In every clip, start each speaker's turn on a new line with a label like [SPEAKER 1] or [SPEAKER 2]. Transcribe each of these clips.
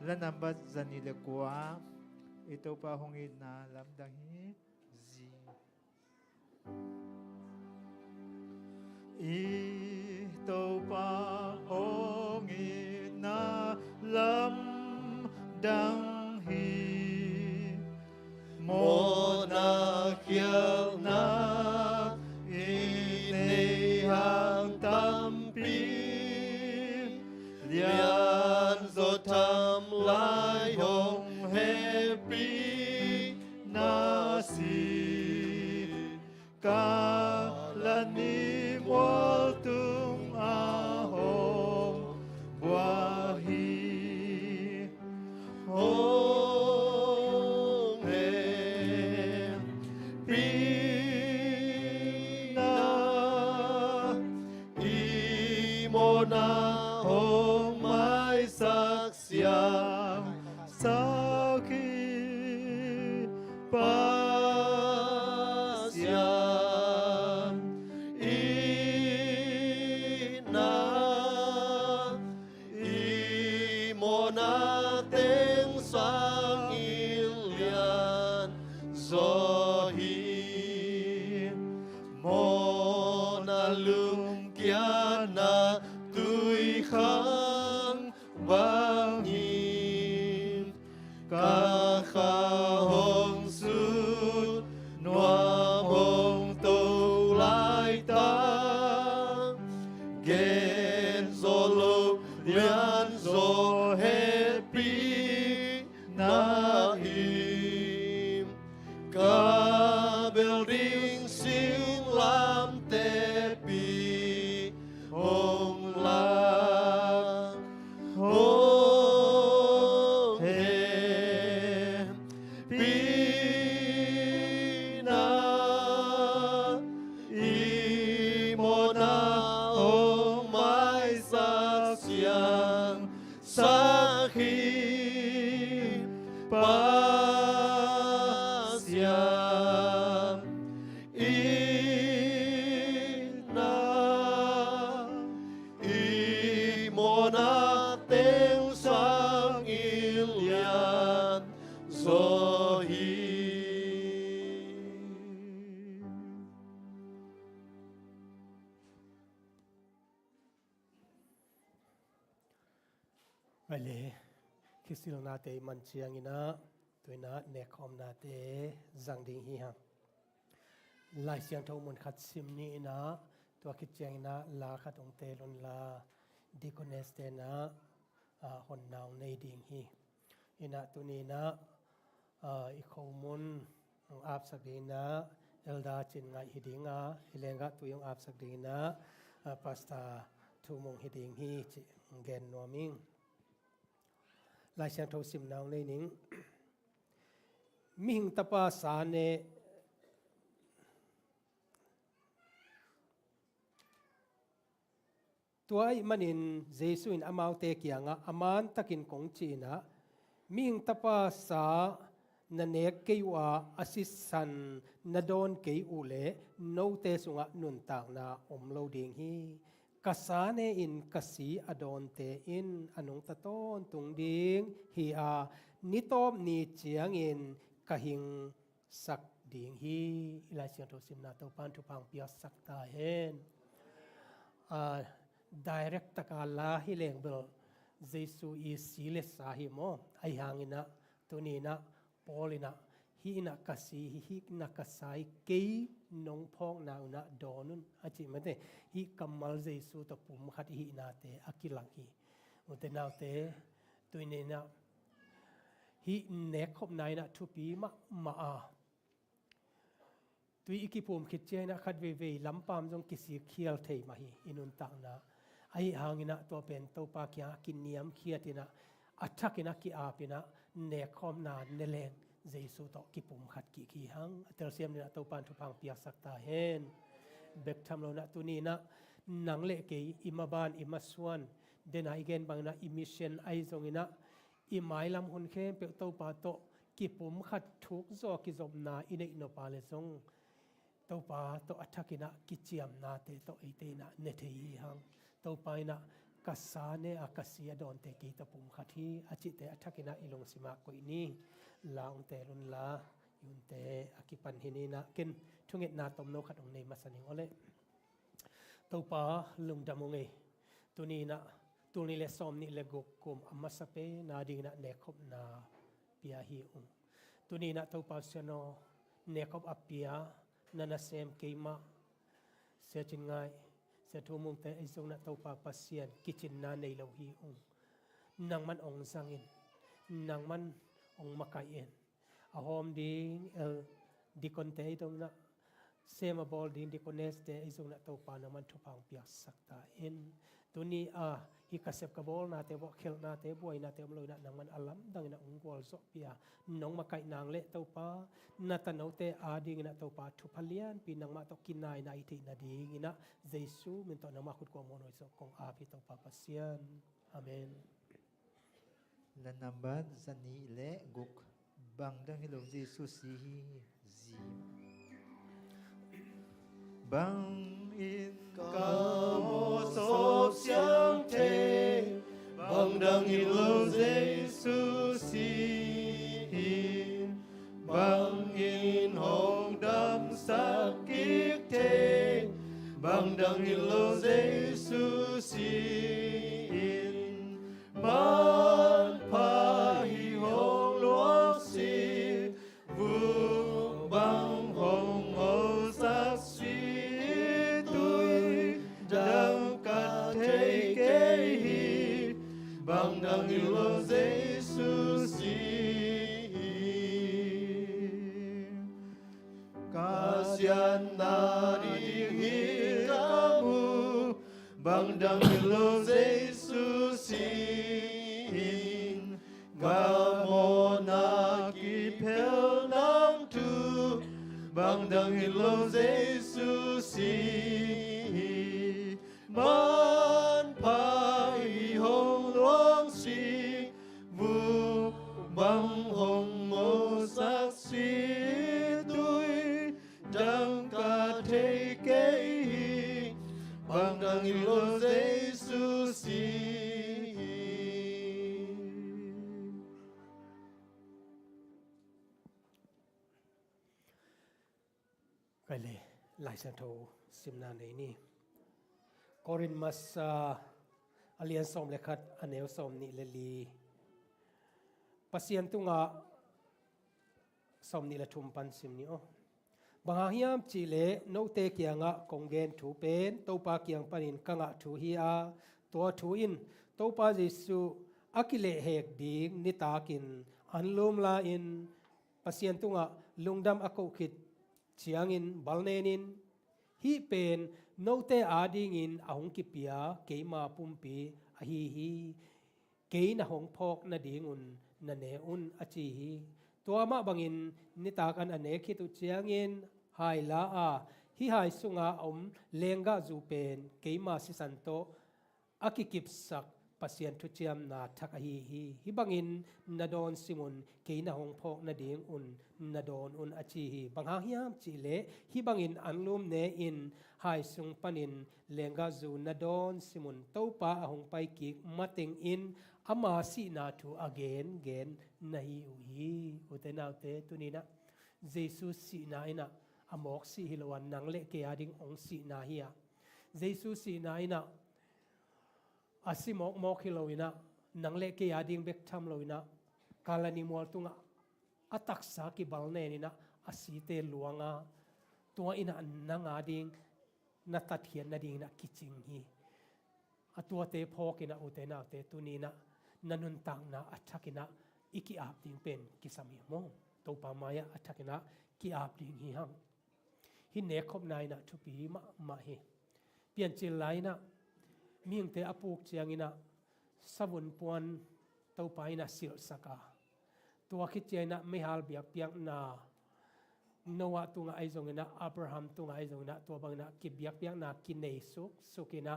[SPEAKER 1] Lanambat zanile kwa ito pa hongin na lamdahi zi. Ito pa hongin na lamdahi mo na kiel na inihang tampi lian zo tham lai hong happy nasi kalani mo tung ahong buahi hong happy na imo na hong may saksiyang sakit pasyan ina imo nating sang ilian zohi mo na lumkian na tuy khang bangin kakahong sud nuam hong tô lai tang gen solo lian zo happy na im ka building sing lam tepi hong lang hong happy na imo na hong may saksiyang sakit pasyan ina imo nating sang ilian zohi.
[SPEAKER 2] Vale, kisil nate man chiang ina, tuina nekom nate zang ding hi ha. Lai siang thau mun khat sim ni ina, tua kit chiang ina la khat ong te lon la deaconess te na hon naw nei ding hi. Ina tu ni na i khau mun ong ap sak ding na elda chin ngai hi ding a hilenga tu yong ap sak ding na pasta thu mong hi ding hi chi gen noming. Lai siang thau sim naw nei ning ming tapa sa ne tuai manin Jesu in amau te kianga aman takin kong china ming tapa sa na nek keiwa asisan na don kei ule no te sunga nun tak na omlo ding hi kasane in kasi adon te in anong taton tung ding hi a nitom ni chiang in kahing sak ding hi ilai siang tho sim na to pan thu pang pia sak ta hen direct takala hi leng bel Jesu is sile sahi mo ai hangina tunina polina hi na kasi hi na kasai kei nong phong na una donun achi mate hi kamal Jesu to pum khat hi na te akilang hi ute naw te tuinena hi nek khop nai na thu pi ma a tui ikipum khit che na khat ve ve lampam jong kisi khial thei ma hi inun tak na ai hangina to pen to pa kya kiniam khiatina athakina ki apina ne khom na neleng Jesu to kipum khat ki khi hang tel siam ni to pan thu pang pia sakta hen bek tham lo na tu ni na nang le ke imaban imaswan dena igen bang na emission ai zongina i mai lam hun khem pe to pa to kipum khat thuk zo ki zom na inei no pa le zong to pa to athakina ki chiam na te to ite na ne thei hang to pa na kasane akasia don te kita pum khathi achi te athakina ilong sima ko ini laung te lun la yun te akipan hinina kin thungit na tom no khat ong nei masaning ole topa lungdamunge tunina tuni le som ni le gokum amasape na ding na nekhop na pia hi tunina topa seno nekhop apia nana sem keima se chingai se thumung te izong na topa pasien kitchen na nei lo hi nang man ong sangin nang man ong makaien a hom ding el dikon te itong na sema bol din dikones te izong na topa na man thupang piak sakta in tuni a hi kasep ka bol na te bo khel na te boy na te mloi na nang man alam dang na ungwal so pia nong makai nang le topa na tanau te a ding na topa thupalian pi nang ma to kinai na iti na ding ina jesu min to na ma khut ko monoi so kong a pi topa pasian amen
[SPEAKER 1] la namban zani le guk bang dang hilom Jesu si zi bang in
[SPEAKER 3] ca mô sốt xiang thế bằng đăng in lâu Giêsu xin bằng in hồng đam sắc kiết thế bằng đăng in lâu Giêsu xin ban pa hi hồng luộc xi vu bằng hồng màu sắc suy đang cắt thấy cái hít bằng đăng yêu lâu Giêsu xin kasihan na đi hít kamu bằng đăng yêu lâu Giêsu xin gamo na kipel nang tu bằng đăng yêu lâu Giêsu xin man pai hồng luang si vu băng hồng màu sắc si tươi đang cả thế kê bằng đăng yêu Giêsu xin
[SPEAKER 2] kai le lai sa tho simna nei ni Korin mas alian som lekhat aneu som ni leli pasien tunga som ni la thum pan sim ni o banga hiam chi le no te kianga kongen thu pen topa kiang panin kanga thu hi a to thu in topa Jesu akile hek ding ni takin anlum la in pasien tunga lungdam ako khit chiangin balnenin hi pen no te ading in ahong kipia keima pumpi ahi hi keina hong phok na dingun na ne un achi hi tuama bangin nitakan ane khitu chiangin hai la a hi hai sunga om lenga zu pen keima si santo akikip sak pasien thu chiam na thak hi hi bangin nadon simun keina hong phok na ding un nadon un achi hi bangha hiam chi le hi bangin anlum ne in hai sung panin lenga zu nadon simun topa ahong pai ki mating in ama si na thu again gen nahi uhi utenaute tunina Jesus si na ina amok si hilawan nang le ke ading ong si na hiya Jesus si na ina asimok mok hilowina nang le ke ading bek tham lowina kalani mol tunga ataksa ki balne ni na asite luanga tua ina nanga ding na tathian na ding na kiching hi atua te phokina utena te tunina nanun tang na athakina iki ap ding pen kisami mo to pa maya athakina ki ap ding hi hang hi ne khop nai na thupi ma hi pian chil lai na ming te apuk chiangina savun puan to pa ina sil saka tua khichena mehal biak piak na Noah tunga aizongina Abraham tunga aizongina tua bangna ki biak piak na kinei sukina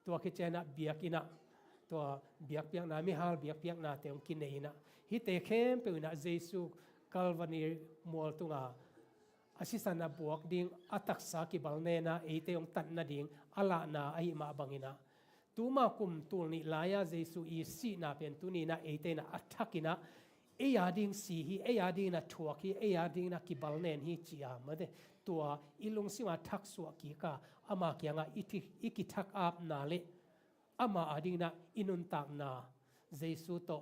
[SPEAKER 2] tua khichena biakina tua biak piak na mehal biak piak na teong kineina hi te khem peuna Jesu Calvary mol tunga asisana buak ding ataksa ki balnena eiteong tan na ding ala na ai ma bangina tu ma kum tul ni laya Jesu I si na pen tu ni na ete na athakina eyading si hi eyading na thuak hi eyading na kibalnen hi chia made tua ilung sima thak su ki ka ama kyanga iki thak ap na le ama ading na inun tak na Jesu to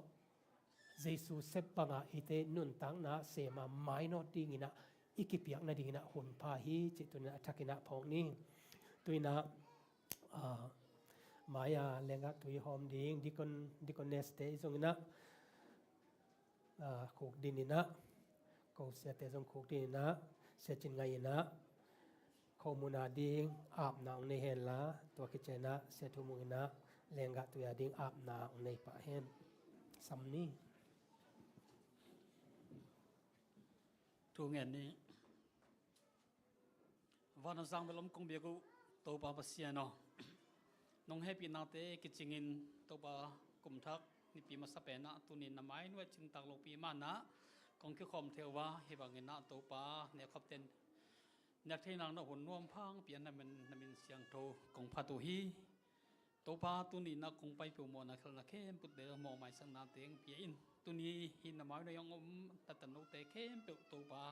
[SPEAKER 2] Jesu sepanga ite nun tak na sema maino dingina ikipiak na dingina hun pa hi chituna athakina phok ni tuina maya lenga tui hom ding dikon neste zongina khuk dinina ko se te jong khuk dinina se chin ngai na khomuna ding ap na ne hen la to ki chena se thumuna lenga tu ya ding ap na nei pa hen samni
[SPEAKER 4] thu nghe ni van sang belom kong bia ko to pa pasia no nong happy na te ki chingin to pa kum thak ni pi ma sa pe na tu ni na mai no chin tak lo pi ma na kong ki khom theo wa hi bang na to pa ne khop ten nak thei nang na hun nuam phang pian na min siang tho kong pha tu hi to pa tu ni na kong pai pu mo na khal na khem put de mo mai sang na teng pi in tu ni hin na mai no yong ta tan no te khem pu to pa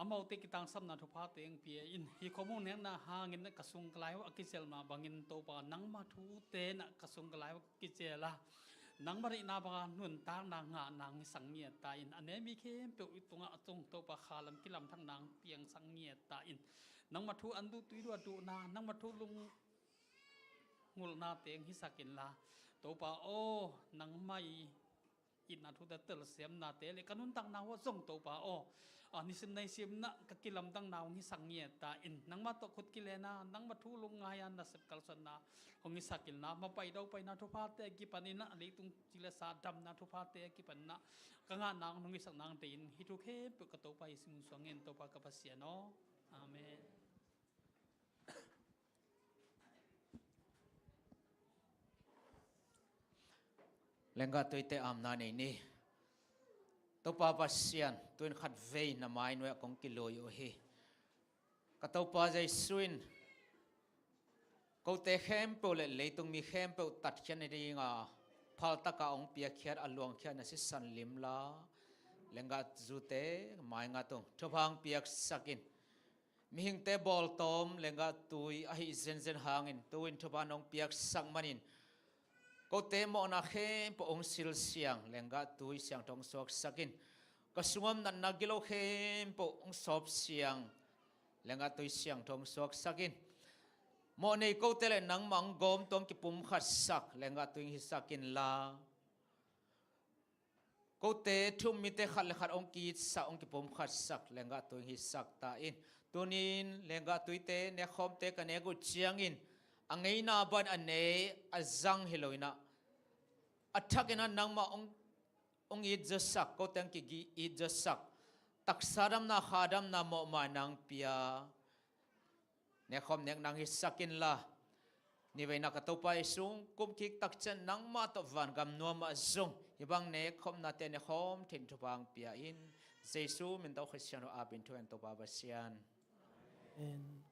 [SPEAKER 4] amau te kitang sam na thupa teng pi in hi khomu ne na hangin na kasung klai wa kisel ma bangin to pa nang ma thu te na kasung klai wa kichela nang mari na ba nun ta na nga nang sang ngia ta in ane mi khem pu tunga chung to pa khalam kilam thang nang piang sang ngia ta in nang ma thu an du tui du na nang ma thu lung ngul na teng hi sakin la to pa o nang mai in na thu da tel sem na te le kanun tang na wa zong to pa o ni sim nei sim na ka kilam tang naw ni sang ngia ta in nang ma to khut kilena nang ma thu lung ngayan na sep kalsan na hong ni sakil na ma pai dau pai na thu pa te ki panina le tung chile sa dam na thu pa te ki pan na ka nga nang nong ni sak nang te in hi thu khe pu ka to pa sim swangen to pa ka pasia no amen
[SPEAKER 5] lenga toite amna nei ni to pa pasian tuin khat vei na mai no kong kiloi o hi ka to pa jai suin ko te khem po le leitung mi khem po tat khian ni ringa phal taka ong pia khiat aluang khian na si san lim la lenga zute mai nga tong thobang piak sakin mi hing te bol tom lenga tui a hi zen hangin tuin thoban ong piak sang manin ko te mo na khem po ong sil siang lenga tui siang tong sok sakin kasungam nan nagilo khem po ong sop siang lenga tui siang tong sok sakin mo nei ko te le nang mang gom tong ki pum khat sak lenga tui hi sakin la ko te thum mi te khat ong ki sa ong ki pum khat sak lenga tui hi sak ta in tunin lenga tui te ne khom te ka ne gu chiang in angei na ban ane azang hiloina athakena nangma ong it jasak ko tang ki gi it jasak taksaram na khadam na mo ma nang pia ne khom nek nang hi sakin la ni veina ka to pa isung kum kik tak chen nang ma to van gam no ma zong ibang ne khom na te ne khom thin thu bang pia in jesu min to christiano abin to en to ba basian
[SPEAKER 2] and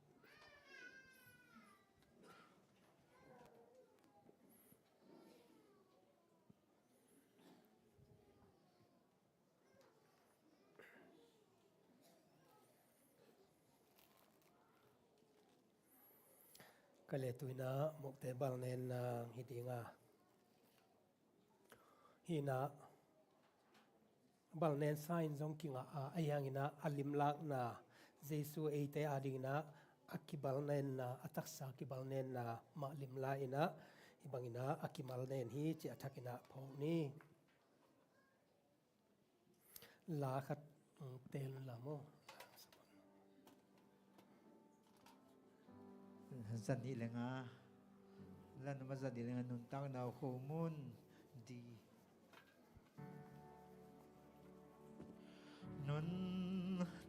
[SPEAKER 2] kale tuina mokte balnen na hidinga hina balnen sign jong kinga ayangina alimlak na jesu eite adingna akibalnen na ataksa kibalnen na malimla ina ibangina akimalnen hi chi athakina phongni la khat tel lamo
[SPEAKER 1] zani lenga lan ma zani lenga nun tang na khomun di nun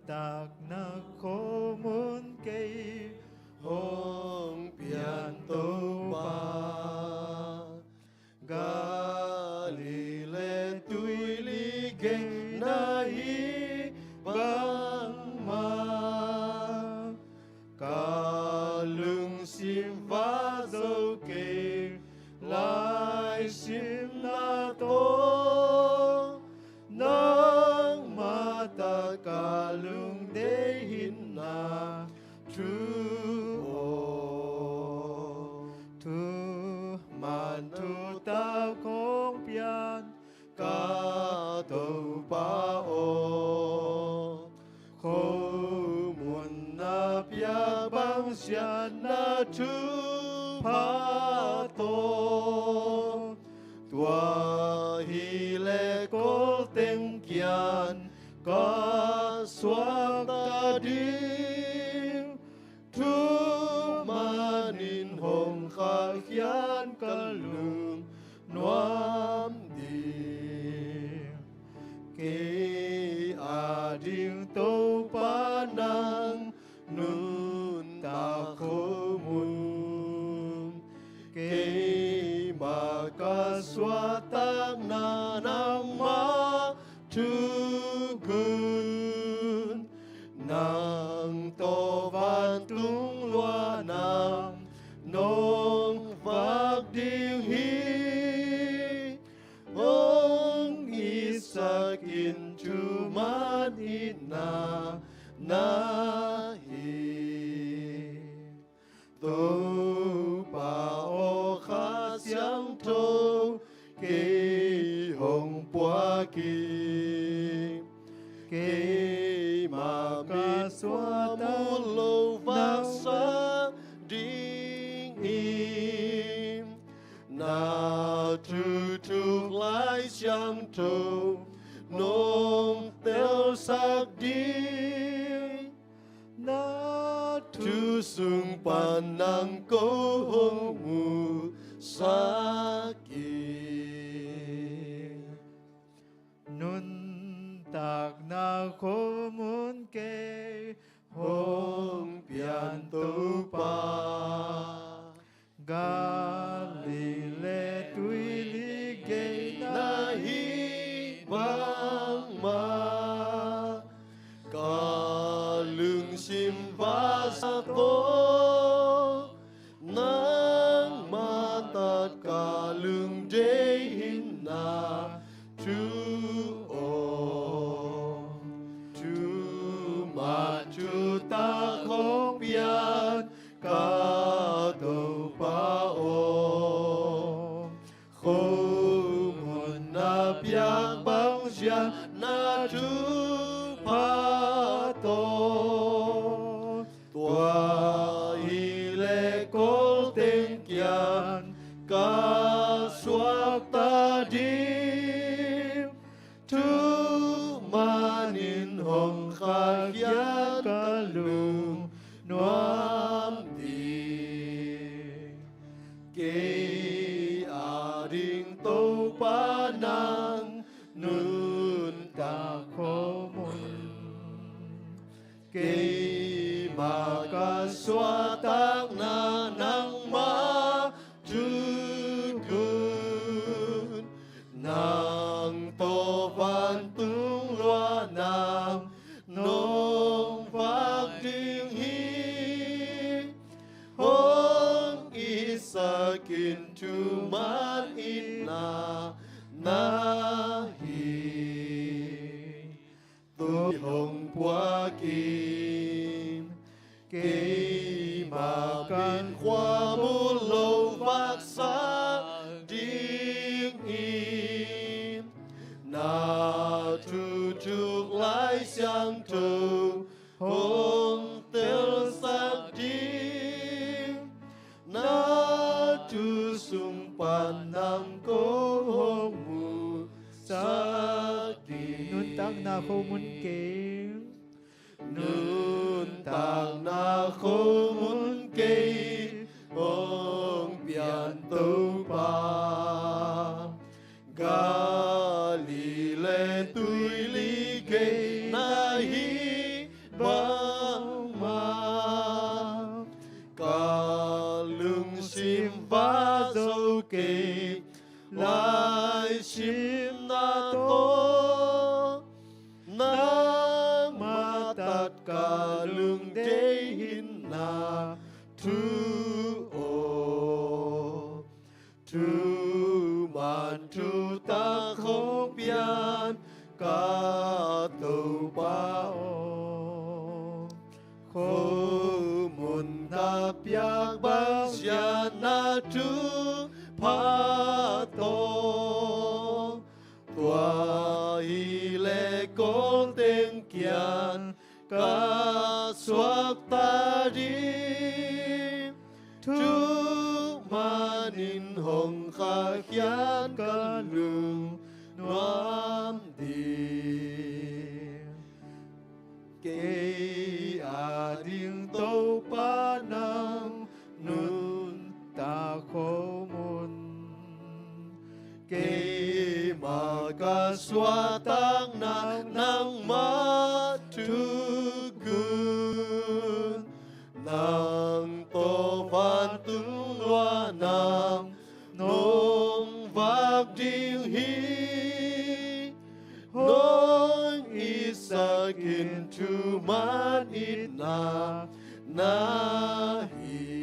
[SPEAKER 1] tak na khomun kay
[SPEAKER 3] hong pian to pa Galile tui li geng na hi bang ma ka lung sim va zo ke sim na to nang mata kalung de hin na true
[SPEAKER 1] tu
[SPEAKER 3] man tu ta kong pian ca tàu ba o khô muôn na pia bang xian na chu pa to tua hi le ko tem kian ca xóa ta đi tu manin hồng kha khian ka lương noam đi ke a ding to pa nang nun ta kho mun ke ma ka xóa ta na nam ma tu gun nàng to van tung loa nam nong vác điêu hi ông isakin chu man ina na hi tô bà ô khá xiang thô kê hồng bua kỳ kê mà mi xóa mu lâu vác xa đinh im na tu tu lai xiang thô nong tel sắc đi na tu sung pan nang ko hong mu sa ki
[SPEAKER 1] nun tak na ko mun ke
[SPEAKER 3] hong pian tu pa
[SPEAKER 1] Galile tui li ge
[SPEAKER 3] na hi vang ma ca lương sim va sa to nang ma tất cả lương đế hin na chu o chu ma chu ta không biết ca tàu pa o khô muôn na piang bang xian na chu pa to tua i le ko tên kian ca suak ta đi tu manin hồng kha kian ka lung noam đi ke a ding to pa nang nun ta kho mun ke ma ka xóa tak na nang ma chu gun nang to van tung loa nam nong vác ding hi hong isakin tu man ina na hi tu hồng bua kim ke ma kan khoa mu lâu vác xa điên im na tu tu lai xiang tu hong tel sắc điên na tu sung pan nam ko hong mu sa ki
[SPEAKER 1] nun tak na ko mun ke
[SPEAKER 3] nun tak na ko mun ke hong pian tu pa Galile tui li ke na hi bang ma ca lương sim va dâu ke lai sim na to nang ma tất cả lương đế hin na tu o tu ma ban tru ta không bian cả tàu bao khô môn ta piak bang sia na tru pha to tua hi le con tên kian cả suak ta đi tu manin hong kha kian ka lung nuam đi kê a ding tâu pa nang nun ta khô mun kê mà ka xóa tăng nang ma tu gun nang to van tung loa nang nong vak ding hi nong isakin tu man it na hi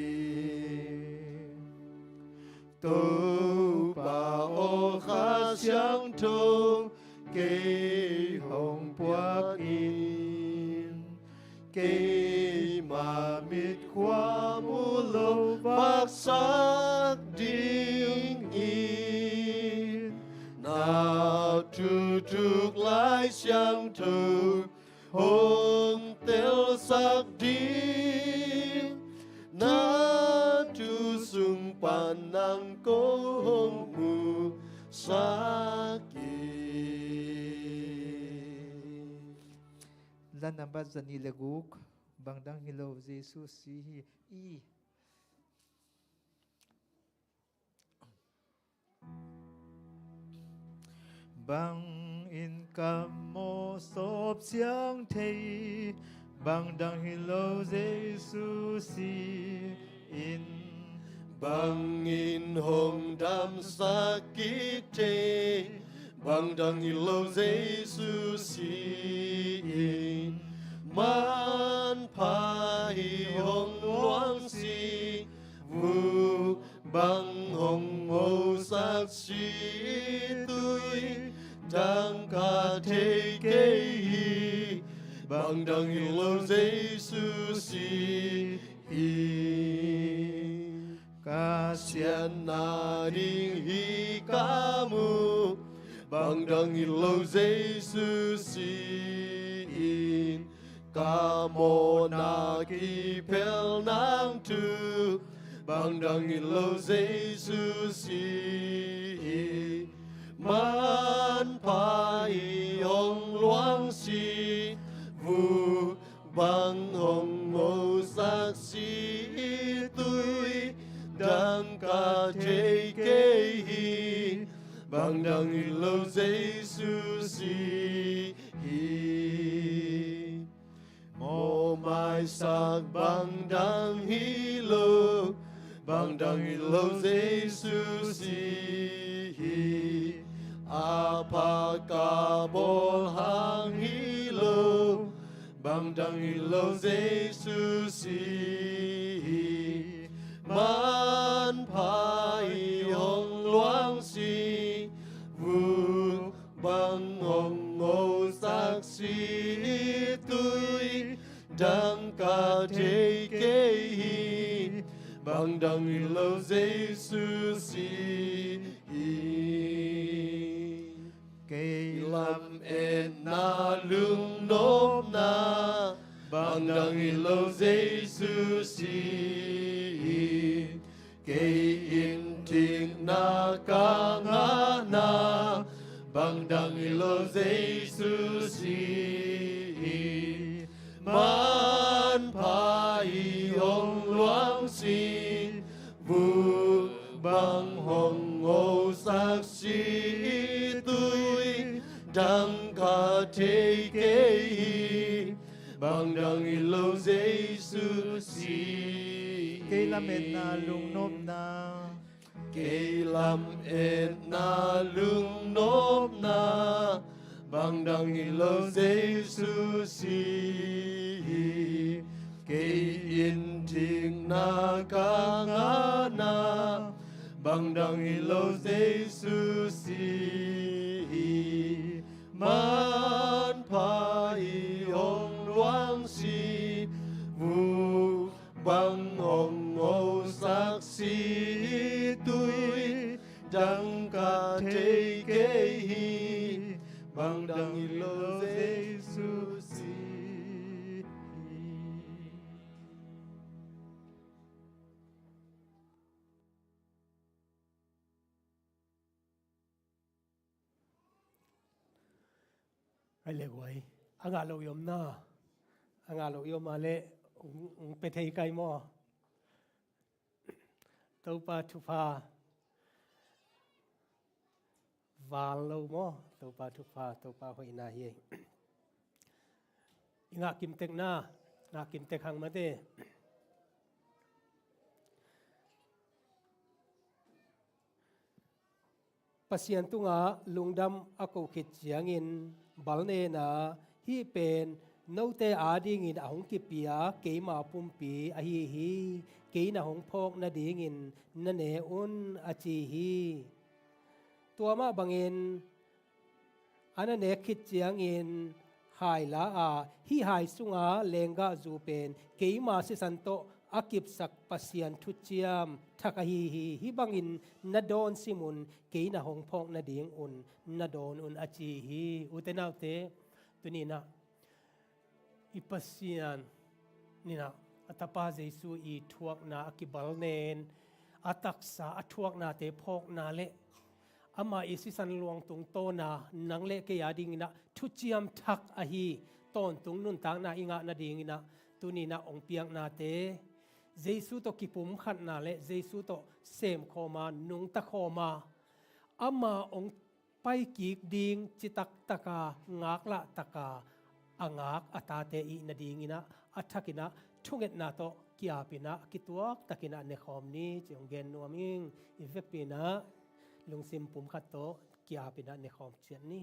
[SPEAKER 3] tô bà ô khá sáng thô cây hồng quát in cây mà mít khoa mù lâu vác sắc điên in nào trừ trục lái sáng thô hồng tiêu sắc điên na tu sung pan nang ko hong mu sa ki
[SPEAKER 1] lan number zani le guk bangdang hilo Jesus si i bang in cam mo sop siang thei bang dang hilo Jesus si in
[SPEAKER 3] bang in hong dam sa ki te bang dang ilo Giêsu si in man pa hi hong loang si vu bang hong o sak si tui dang ka te ke bang dang ilo Giêsu si in kasian na ding hi kamu bang dang ilo Giêsu si in kamo na ki pel nang tu bang dang ilo Giêsu si in man pa i hong loang si vu bang hong mo sak si tui dang ka te ke hi bang dang ilo Giêsu si hi mo mai sak bang dang ilo Giêsu si hi apa ka bol hang ilo bang dang ilo Giêsu si man pa i hong loang si vu bang hong ngô sak si tui dang ka te ke hi bang dang ilo Giêsu si
[SPEAKER 1] cây
[SPEAKER 3] lam en na lung nop na bang dang ilo Giêsu si cây in ting na ka nga na bang dang ilo Giêsu si man pa i hong loang si vu bang hong ngô sak si tui dang ka te ke hi bang dang ilo Giêsu si
[SPEAKER 1] cây lam en na lung nop na
[SPEAKER 3] cây lam en na lung nop na bang dang ilo Giêsu si cây in ting na ka nga na bằng đằng ilo Giêsu si man pa i hong loang si vu bằng hong ô sắc si tui đăng ca thế kế hi bằng đằng ilo Giêsu si.
[SPEAKER 2] Ai lệ quay anh à lâu yếm na anh à lâu yếm mà lệ pe thei kai mo tàu pa thu pa và lâu mo tàu pa thu pa tàu pa hoi na hi inga kim tek na na kim tek hang ma de pasien tunga lungdam ako khit chiangin balne na hi pen note ading in ahong kipia keima pumpi a hi ke na hong phok na dingin na ne un achi hi tuama bangin ana ne khit chiangin hai la a hi hai sunga lenga zu pen keima se santo akip sak pasian thu chiam thakahi hi bangin na don simun keina hong phok na ding un na don un achi hi utenaute tunina ipasian nina atapa jesu I thuak na akibal nen ataksa athuak na te phok na le ama isisan luang tung to na nangle ke yading na thu chiam thak a hi ton tung nun tang na inga na ding ina tunina ong piang na te Giêsu to kipum khat na le Giêsu to sem khoma nung ta khoma ama ong pai kik ding chitak taka ngak la taka angak atate I na ding ina athakina thunget na to kiapina kituak takina ne khom ni chong gen nuaming ivepina lungsim pum khat to kiapina ne khom chian ni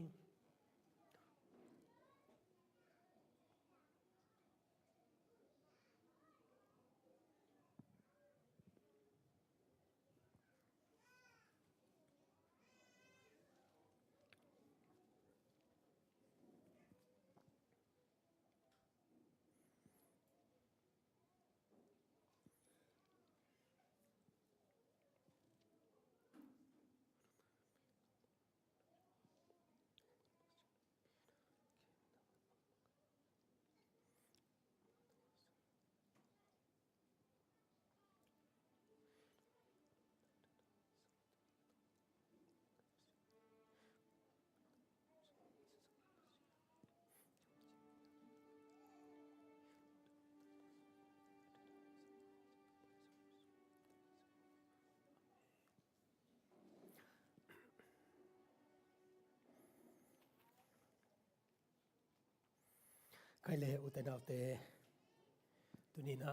[SPEAKER 2] kai le utenaute tunina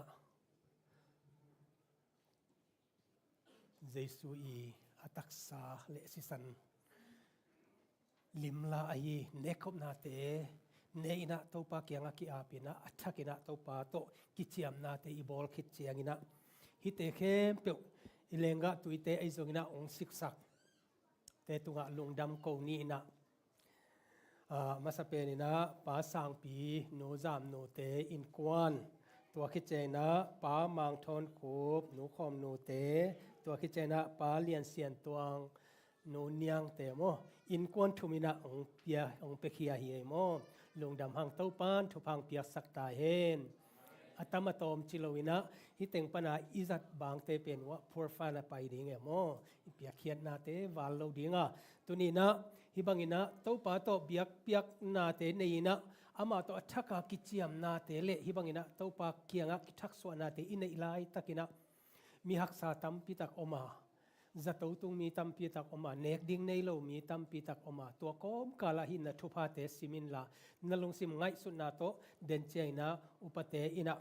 [SPEAKER 2] Giêsu I ataksa le sisan limla ai nekhop na te neina topa kyanga ki apina athakina topa to kichiam na te ibol khit chiangina hite khem pe ilenga tuite aizongina ong siksak te tunga lungdam ko ni na masapenina pa sangpi no jam no te in kwan tua khichena pa mang thon khup nu khom no te tua khichena pa lian sian tuang no niang te mo in kwan thumina ong pekhia hi mo lungdam hang to pan thu phang pia sakta hen atamatom chilowina hiteng pana izat bang te pen wa phorfana pai ding e mo pia khiat na te wal lo dinga tunina hibangina topa to biak piak na te neina ama to athaka kichiam na te le hibangina topa kianga kithak so na te ina ilai takina mi haksa tam pitak oma zato tung mi tam pitak oma nek ding nei lo mi tam pitak oma to kom kala hin na thupa te simin la nalung sim ngai su na to den cheina upate ina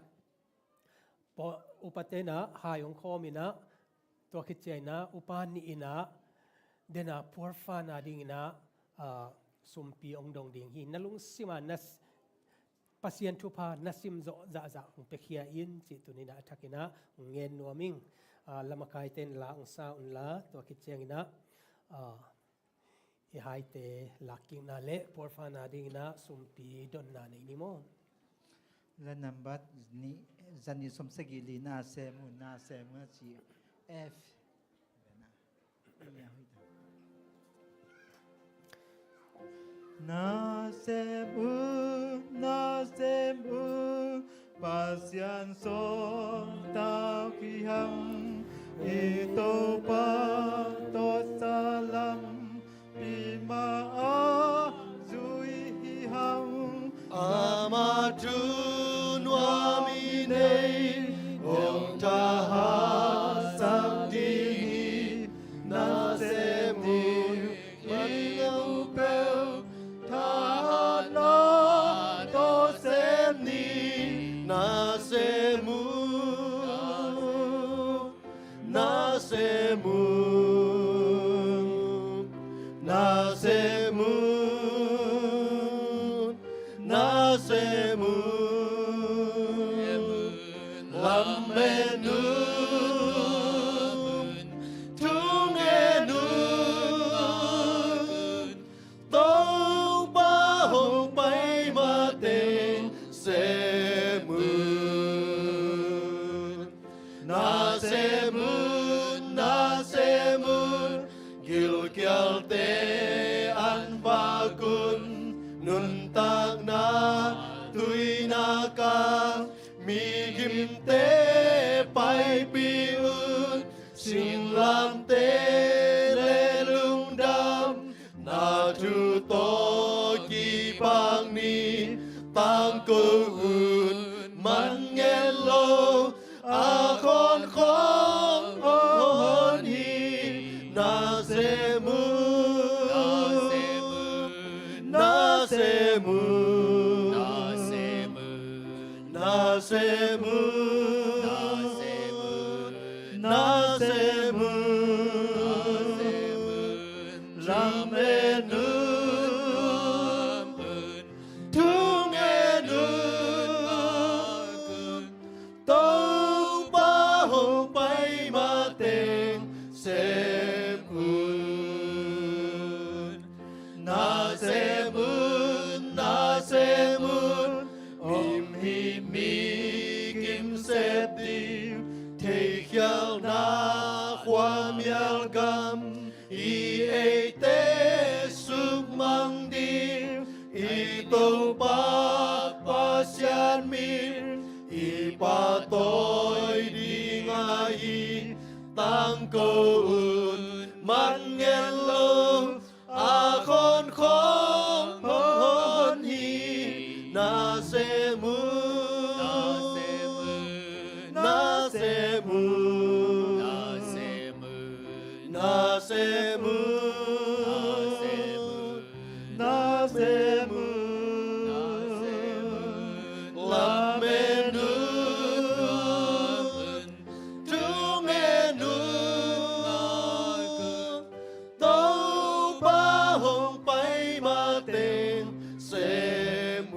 [SPEAKER 2] po upate na hayong khomina to khicheina upan ni ina dena porfa na ding na sumpi ong dong ding hi nalung sima nas pasien thupa nasim zo za za ong pekhia in chi tunina athakina ngen nuaming lamakay ten la ang sa unla to kitcheng ina ihai te laking na le porfa na ding na sumpi don na ni mo
[SPEAKER 1] la number ni zani som sagili na semu chi F na semu pasyan son tao kihang ito pa to salam Pimaa zui hihang
[SPEAKER 3] Amadun waminay Ong tahat sakdihi Nasemni Mangaupel Tahat na Tosemni Nasemu Nasemu Nasemun, Nasemun, Lamenun, Tungenun, Tâu ba hồng bay mà tên Semun, Nasemun, Nasemun, Gilgal te an bakun nun tak na tui na ka mi gim te pai pi un sing lam te le lung dam na tu to ki bang ni tang ko un man nghe lo a con khong hon hi Nasemun, Nasemun, Nasemun, Nasemun, Lamenun, Tungenun, Tâu ba hồng bay mà tên Semun, Nasemun, Nasemun, im hi mi kim sep dim, thầy khial na khoam yal gam, I e te suk mang dim, I tâu ba pasyan min, I pa tôi đi ngay tăng cầu un man nghe lâu a con khom hon hi na se mu na se mu na se mu na se mu Lamenun, Tungenun, Tâu ba hồng bay mà tên Semun,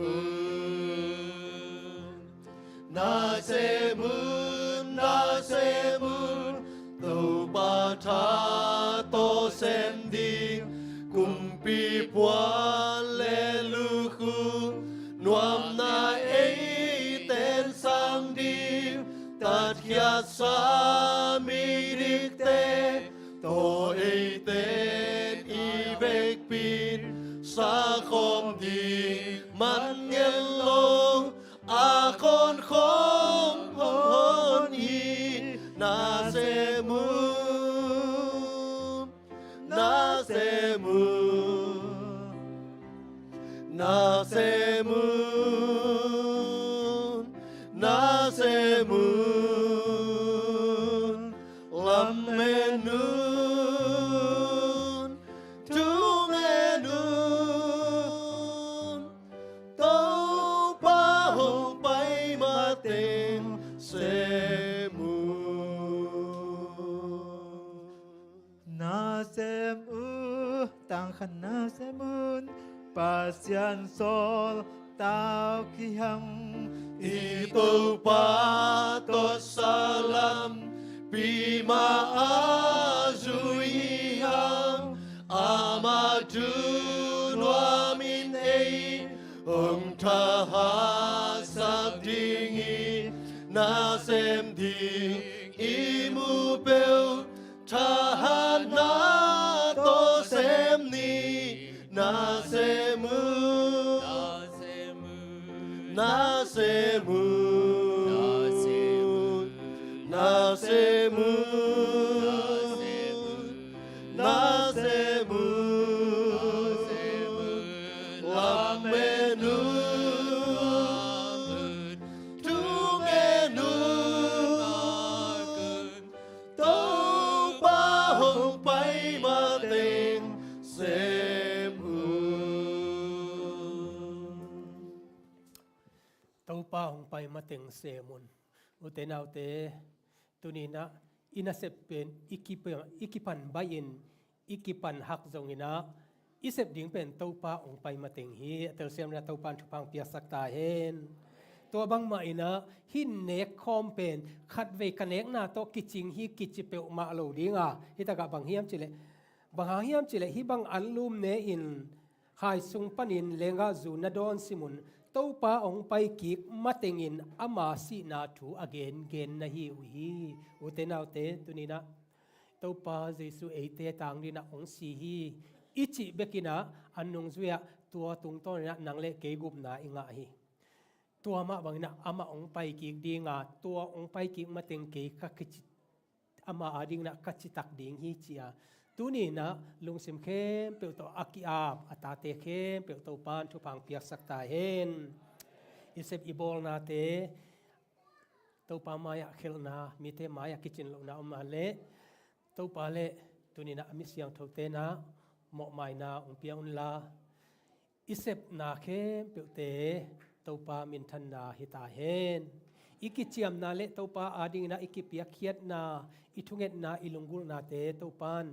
[SPEAKER 3] Nasemun, Tâu ba tha to sem đi, cùng pi bua lê lu khu, nuam na ấy tên sang đi, tát khia sa mi dik te, to ấy tên i vek pin, sa khom đi, man nghe lo, a con khom hon hi, na se mu, na se mu. Nasemun, Nasemun, Lamenun, Tungenun, Tâu ba hồng bay mà tên Semun.
[SPEAKER 1] Nasemu tang khan nasemun pasyan sol tao kihang
[SPEAKER 3] Ito pa to salam Bima azui hang amadun wamin ei ông tha ha sak dingi na sem ding imu bel tha ha na to sem ni na semu na semu Nasemu, Nasemu, Lamenu, Tungenu, Tau Bahong Pai Mating Semu.
[SPEAKER 2] Tau pa hong pai mateng semun. Utenaw te tunina inasepen ikipan bayin ikipan hak zongina isep ding pen tau pa hong pai mateng hi tel sem na tau pan thupang piasak ta hen. Tua bang ma ina hin nek khom pen khat ve kanek na to kiching hi kichipe ma lo dinga hitaga bang hiam chile bang hiam chile hi bang anlum ne in hai sung panin lenga zu na don simun tau pa ong pai kik matengin ama si na thu again gen na hi uhi utenaw te tunina tau pa jesu eite tang ni na ong si hi ichi bekina annung zuya tua tung ton na nangle ke gup na inga hi tua ma bangina ama ong pai kik dinga tua ong pai kik mateng ke ka kichi ama ading na kachitak ding hi chia tunina lungsim khem pe to akiap atate khem pe to pan thu pang piak sakta hen isep ibol na te to pa maya khelna mi te maya kitchen lo na umale to pa le tunina amisyang thote na mo mai na umpiang la isep na khem pe te to pa min than na hita hen ikichiam na le to pa ading na ikipia khiat na ithunget na ilungul na te to pan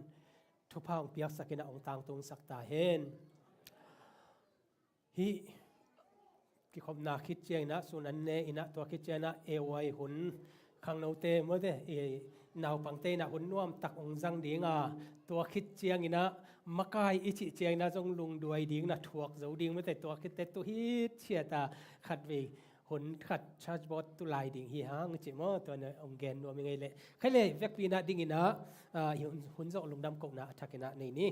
[SPEAKER 2] thu phang piak sakina ong tang tung sakta hen hi ki khom na khit cheng na sunan ne ina to khit chena e wai hun khang no te mo de e naw pang te na hun nuam tak ong jang dinga to khit cheng ina makai ichi cheng na jong lung duai ding na thuak zo ding mo te to khit te to hi chia ta khat ve hun khat charge bot tu lai ding hi hang chi mo to na ong gen no mi ngai le khai le vek pi na ding ina hun zo lung dam kok na athakina nei ni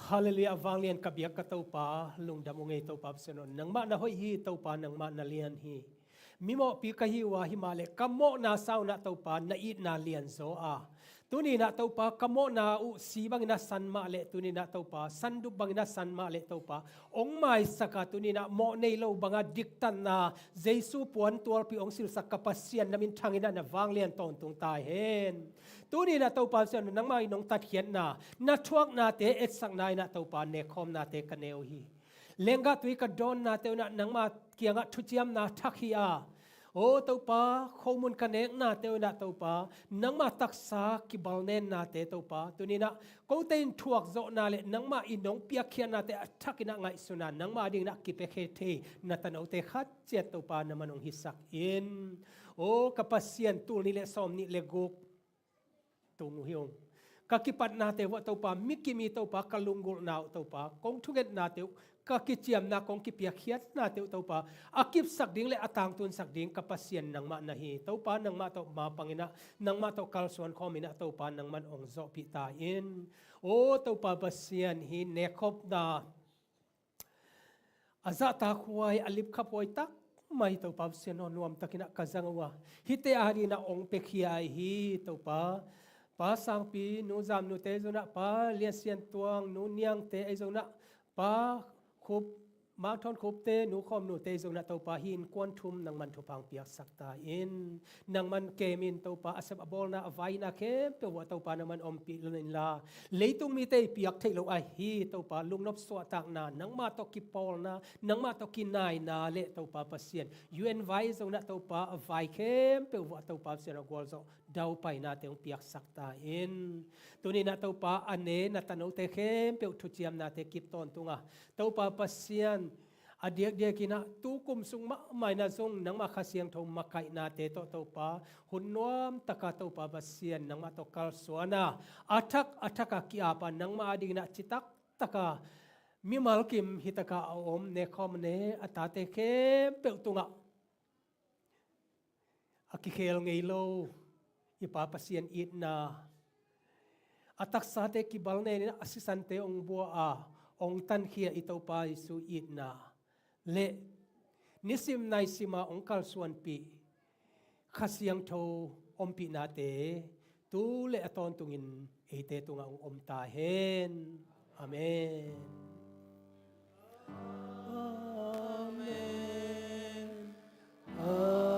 [SPEAKER 2] Hallelujah vanglian kabiak ka tau pa lung dam ngai tau pa senon nang ma na hoi hi tau pa nang ma na lian hi mimo pi ka hi wa hi male kamo na sau na tau pa na it na lian zo a tuni na tau pa kamo na u si bang na san ma le tuni na tau pa san du bang na san ma le tau pa ong mai saka tuni na mo nei lo banga diktan na jesu puan tual pi ong sil sak kapasian namin thangina na wanglian ton tung tai hen tuni na tau pa sen nang mai nong tat hian na thuak na te et sak nai na tau pa ne khom na te kaneu hi lenga tui ka don na te na nang ma kianga thuchiam na thak hi a o tau pa khomun kanek na te na tau pa nang ma taksa ki balnen na te tau pa tunina ko tein thuak zo na le nang ma inong pia khian na te athakina ngai sunan nang ma ding na ki pe khe the na tanau te khat chet tau pa na manong hisak in o kapasian tu ni le som ni le guk tung hiong kakipat na te wa tau pa mikimi tau pa kalungul na tau pa kong thuget na te kakichiam na kong kipia khiat na te tau pa akip sak ding le atang tun sak ding kapasian nang ma na hi tau pa nang ma to ma pangina nang ma to kalsuan khomina tau pa nang man ong zo pi ta in o tau pa basian hi nekhop na aza ta khuai alip khapoi tak mai tau pa basian on nuam takina kazangawa hite ari na ong pe khiai hi tau pa pa sang pi nu jam nu te zona pa liasian tuang nu niang te ai zona pa khup ma thon khup te nu khom nu te zona to pa hin kwan thum nang man thupang piak sakta in nang man kemin to pa asap abol na avai na ke pe wa to pa naman om pi lin la leitung mi te piak thei lo ai hi to pa lungnop so tak na nang ma to ki pol na nang ma to ki nai na le to pa pasien un vai zona to pa avai kem pe wa to pa sen gol zo dau pai na te piak sakta in tuni na to pa ane na tano te khem pe thu chiam na te kip ton tunga to pa pasien Adiak dia kina tukum sung mai na sung nang makasiang tho makai na te to pa hunwam taka to pa basian nang matokal suana atak akiapa nang maading na citak taka mimal kim hitaka om ne khom ne atate ke peutunga akikhel ngeilo ipapasian it na atak sate kibal ne asisante ong bua ong tan khia ito pa isu it na le nisim nai sima ong kal suan pi khasiang tho om pi na te tu le aton tungin ete tunga ong om ta hen amen amen amen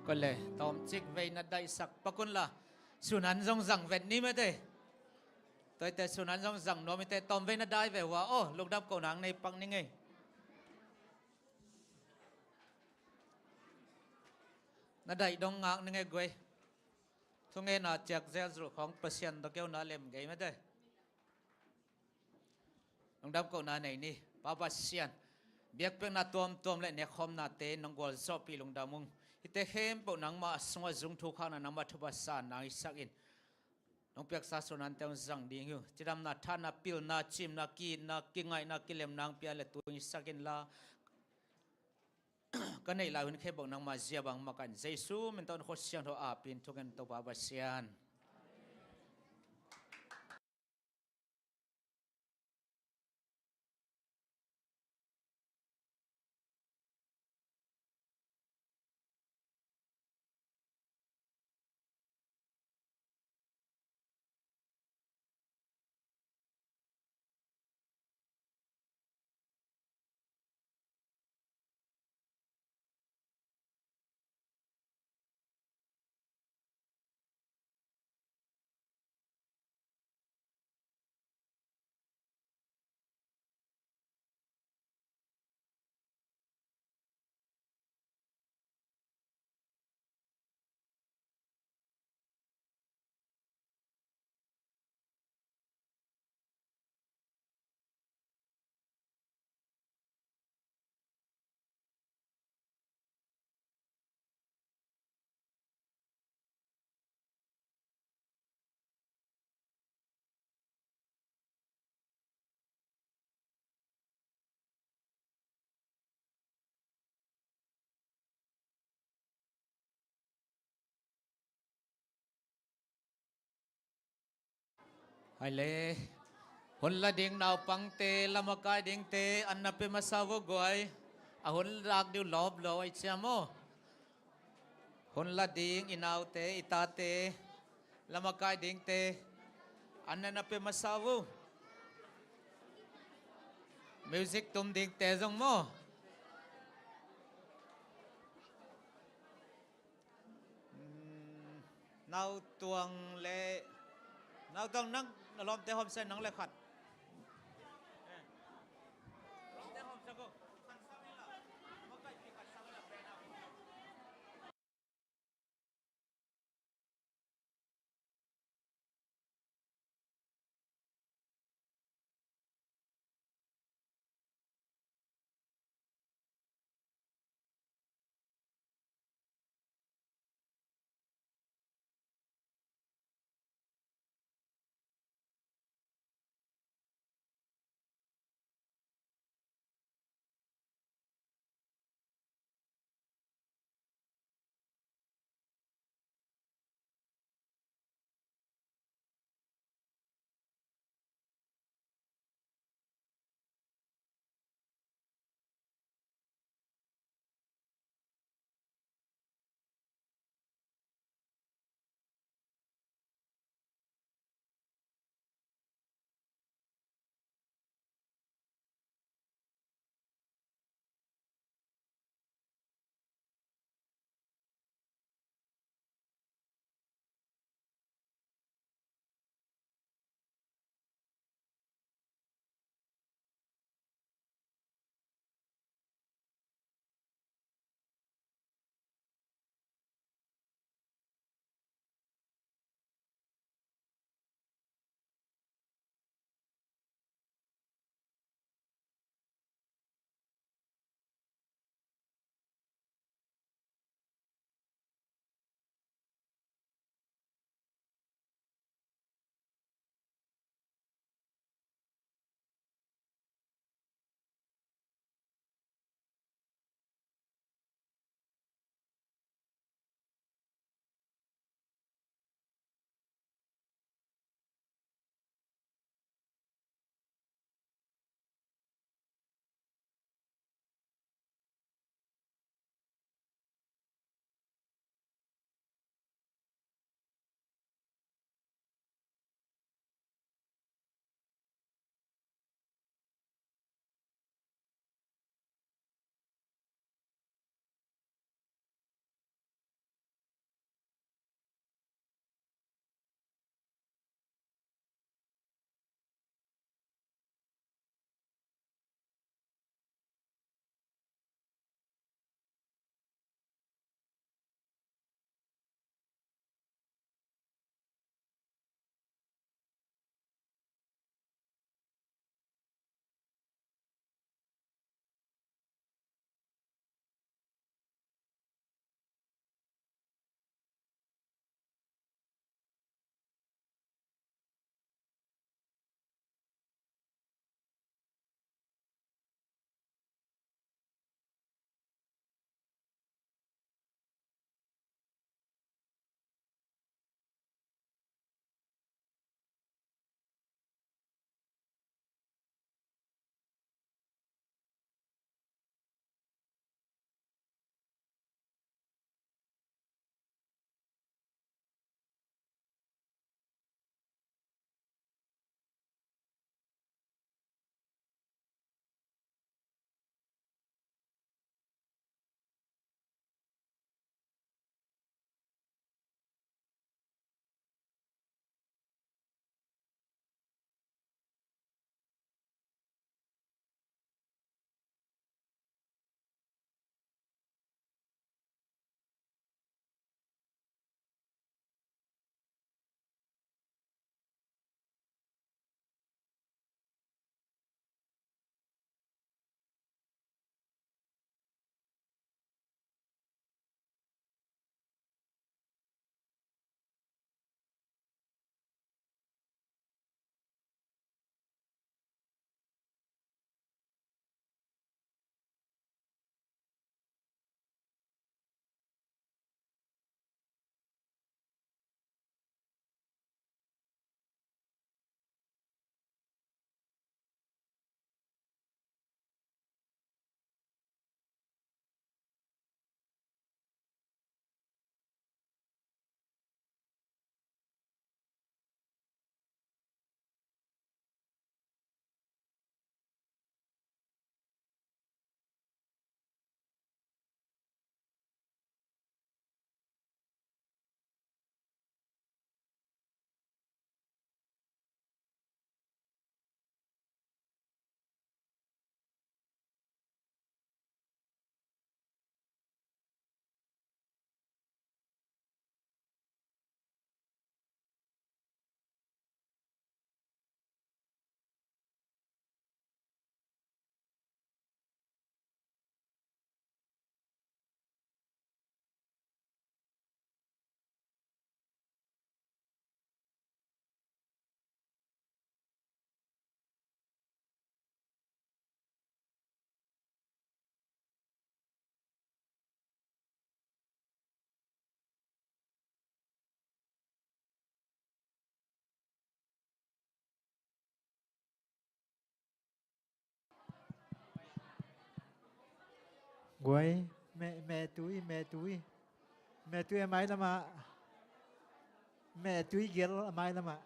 [SPEAKER 5] có lẽ tóm chiếc về na đại sắc bắc quân là sunan rong rằng vẹn ní mới thế tôi te sunan rong rằng nó mới thế tóm về na đại về hoa ô lúc đáp cầu nắng này bằng ní ngay na đại đông ngang ní ngay quay thu nghe na chạc zel rồi không pasien đó kêu na lem gay mới thế lúc đáp cầu na này ní ba pasien biết bên na tuom lại nè khom na té nong gol sopi lúc đáp mung ite hem po nang ma sunga zung thu khana nang ma thuba sa nang isakin nong pek sa sonan teung zang ding yu chidam na thana pil na chim na ki na kingai na kilem nang pia le tu isakin la kanai la hun khe bo nang ma zia bang makan jesu min ton kho siang tho a pin thuken to ba sian hai le hon la ding nau pang te lamakai ding te anna pe masawo goi a hon rak diu lob lo ai chamo hon la ding inau te ita te lamakai ding te anna na pe masawo music tum ding te zong mo nau tuang le nau tuang nang lom te hom sen nang le khat
[SPEAKER 1] Guay, mẹ túi em ai lắm ạ. Mẹ túi ghét em ai lắm ạ.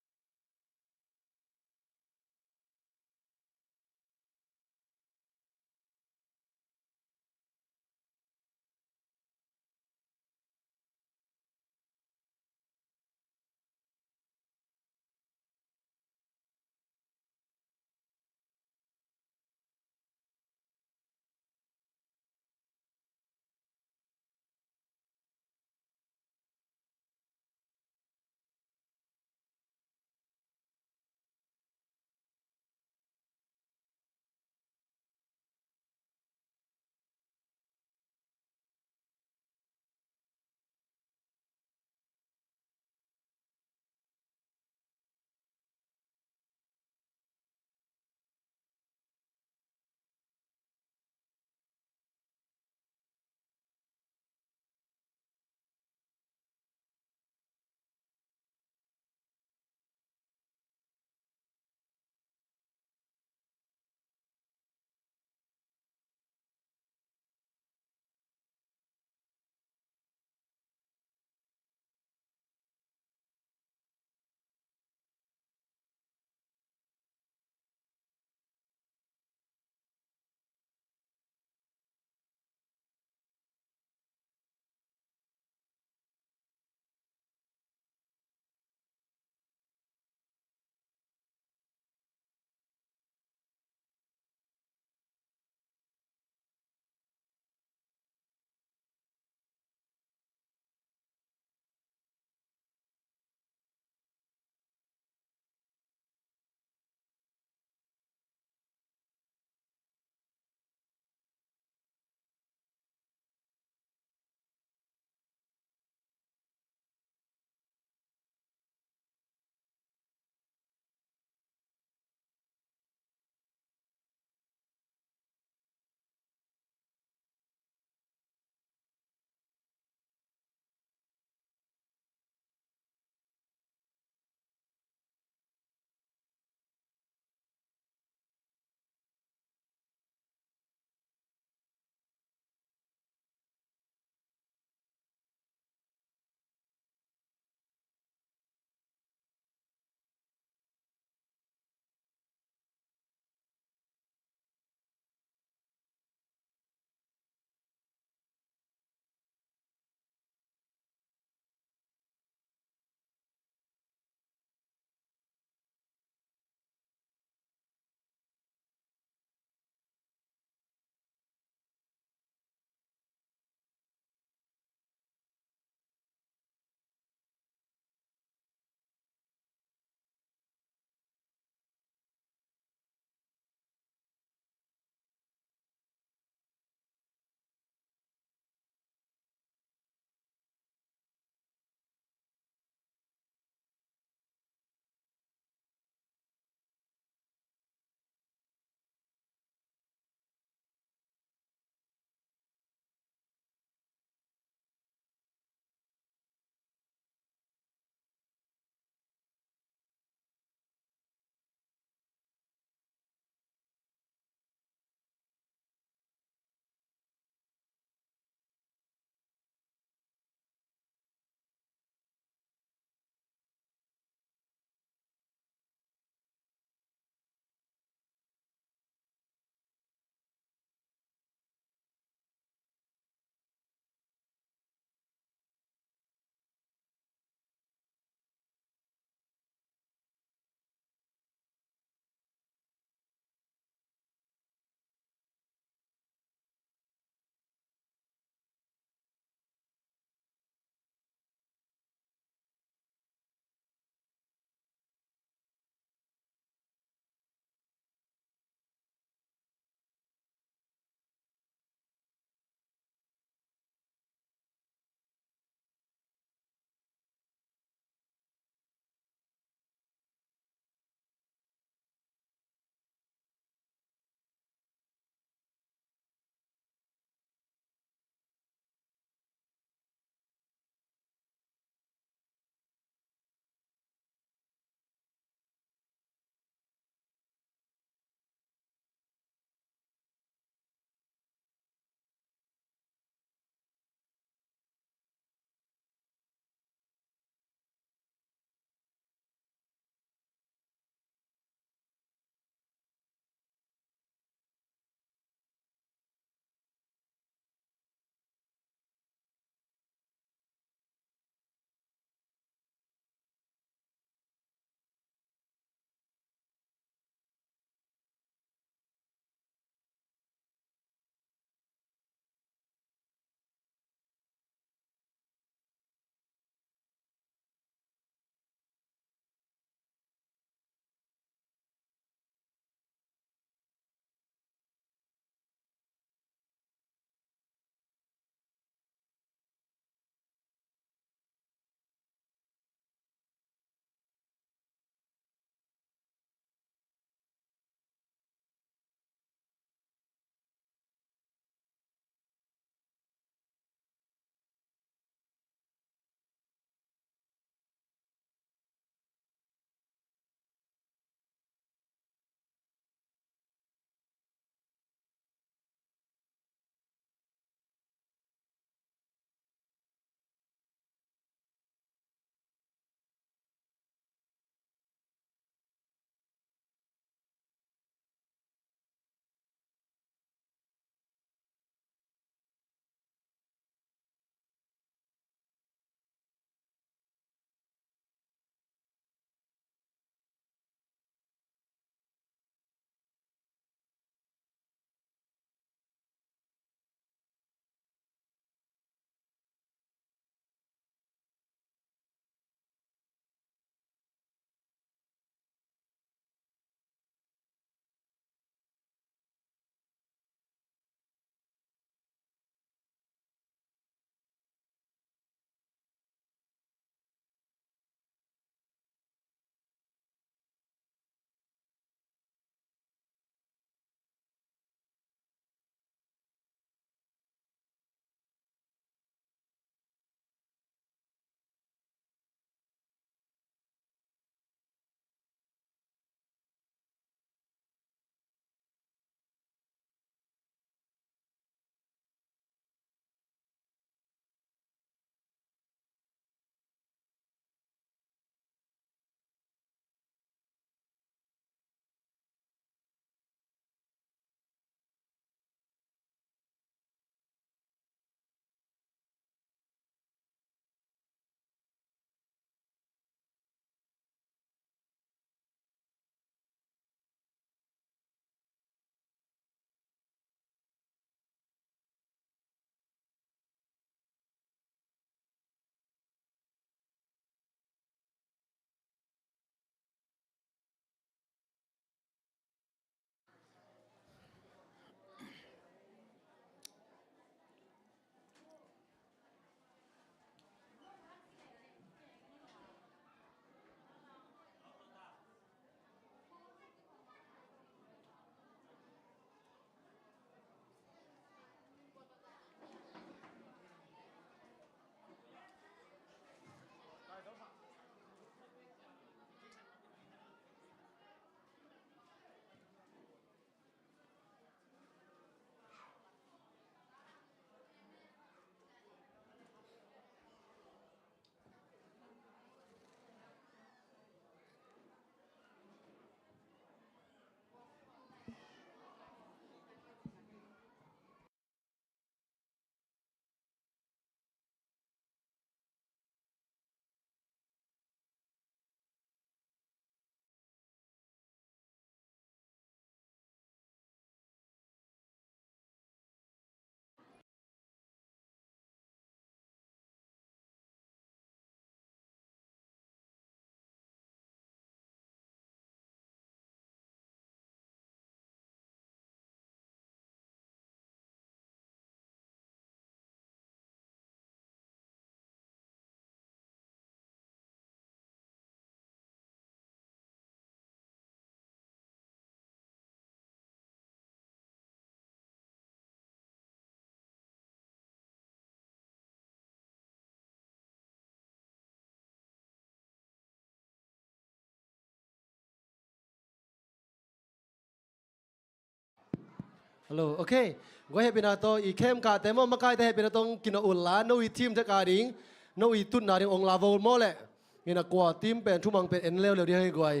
[SPEAKER 3] Hello, okay. Gue happy na to. Ikem ka temo makai te happy na tong kinaulan no i team te karing no i tun na ring ong level mo le. Ngina kwa team pen tumang pen en lew di hai goi.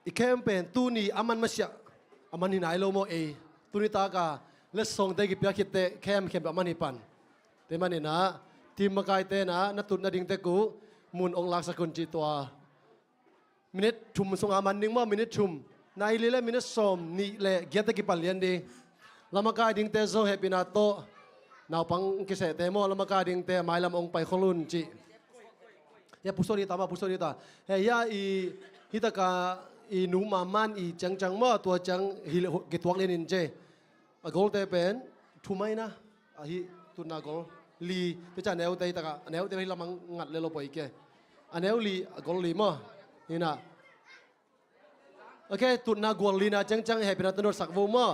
[SPEAKER 3] Ikem pen tu ni aman masya. Aman ni nai lo mo e. Tu ni ta ka les song te ki pya kit te kem aman ni pan. Te man ni na team makai te na tut na ding te ku mun ong lak sakun ji toa. Minute chum song aman ning mo minute chum. Nai lile minute som ni le giat te ki palian di. Lama ka ding te zo happy na to. Now pang kise te mo lama ka ding te mai lam ong pai kholun chi. Ya pusori ta ma pusori ta. He ya i hita ka i nu ma man i chang mo tua chang hi ki tuak le nin che. A gol te pen thu mai na. A hi tu na gol li te cha neu te ta ka neu te hi lamang ngat le lo poi ke. A neu li a gol li mo. Ni na. Okay, tu na gol li na chang happy na tu sak vo mo.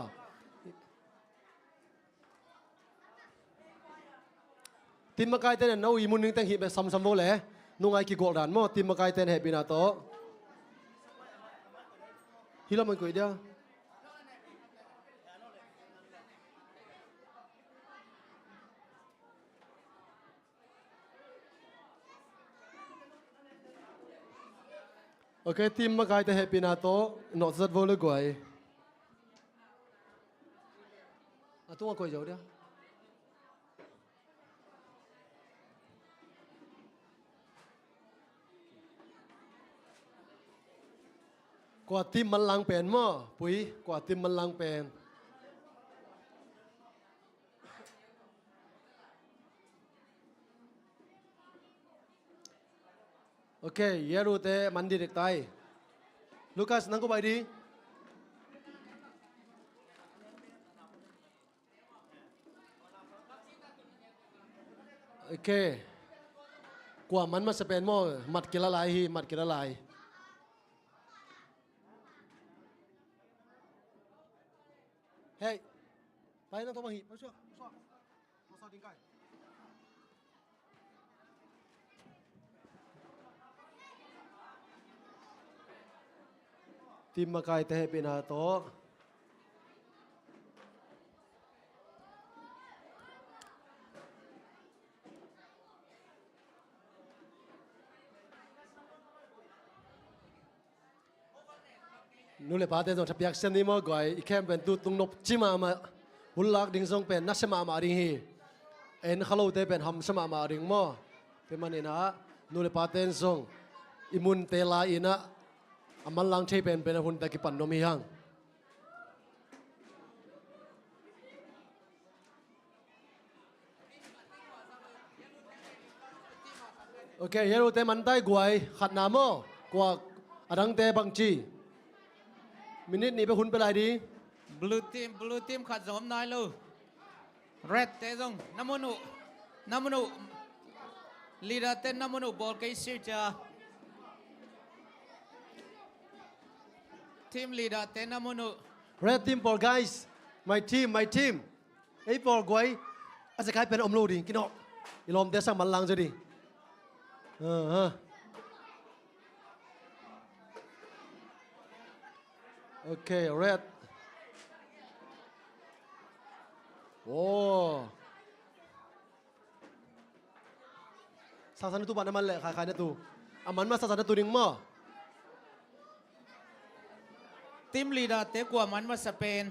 [SPEAKER 3] Tim makai ten nau imun ning teng hi be sam vo le nungai ki gol dan mo tim makai ten happy na to hila man koi dia okay tim makai ten happy na to not zat vo le goi atung koi jau diaกว่าทีมมันลังเป็นมั้งปุ้ยกว่าทีมมันลังเป็นโอเคเยรูเตมันดีเด็กไตลูคัสนั่งกูไปดีโอเคกว่ามันมาสเปนมั้งมัดกินละลายฮีมัดกินละลายเฮ้ยไปนั่งตัวมาหิไปช่วยมาสอดดิ้งไก่ทีมมาไกลแต่เป็นหาโตนู่นเลยพาเต้นส่งทับยักษ์เส้นนี้มั่วก่อยอีแคมเป็นตุตุงนบจิมามาหุ่นลักดิ่งส่งเป็นนักสมามาดิ่งฮีเอ็นขลุ่ยเต้เป็นหำสมามาดิ่งมั่วเป็นมันนี่นะนู่นเลยพาเต้นส่งอิมุนเตลาอินะอามันลังเทเป็นหุ่นตะกิปันนมิฮังโอเคเฮโรเต้มันได้กวยขัดน้ำมั่วกว่าอดังเต้บังจีมินินี่ไปหุ่นไปไรดี
[SPEAKER 5] blue team ขัดสมนายลู red เตะจงน้ำมันลีดาเต้นน้ำมันบอลไกซิจ้าทีมลีดาเต้นน้ำมัน
[SPEAKER 3] red team for guys my team ไอ้ for กวยอาจจะกลายเป็นอมโลดีกินออกอีลมเดซังมันลังจะดีโอเค red โอ้สาสนตุบันน้ำมันแหละขายๆนะตูอามันมาสาสนตุดิ่งมั่ว
[SPEAKER 5] ทีมลีดาเตะกว่ามันมาสเปน